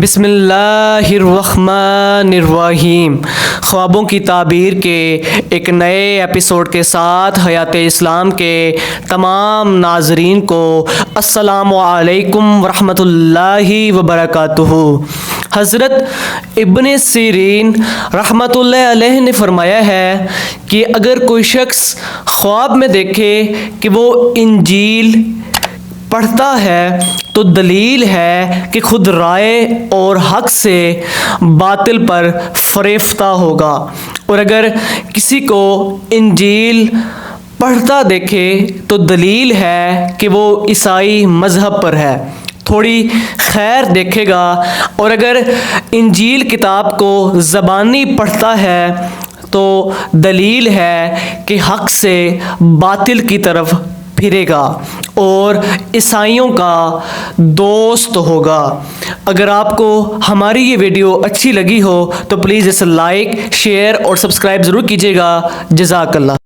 बिस्मिल्लाहिर्रहमानिर्रहीम। ख्वाबों की ताबीर के एक नए एपिसोड के साथ हयात इस्लाम के तमाम नाजरीन को अस्सलामु अलैकुम वरहमतुल्लाहि वबरकातुहू। हज़रत इब्ने सीरीन रहमतुल्लाह अलैह ने फरमाया है कि अगर कोई शख्स ख्वाब में देखे कि वो इंजील पढ़ता है तो दलील है कि खुद राय और हक से बातिल पर फरेफ्ता होगा, और अगर किसी को इंजील पढ़ता देखे तो दलील है कि वो ईसाई मज़हब पर है, थोड़ी खैर देखेगा। और अगर इंजील किताब को ज़बानी पढ़ता है तो दलील है कि हक से बातिल की तरफ फिरेगा और ईसाइयों का दोस्त होगा। अगर आपको हमारी ये वीडियो अच्छी लगी हो तो प्लीज़ इसे लाइक, शेयर और सब्सक्राइब ज़रूर कीजिएगा। जज़ाकल्लाह।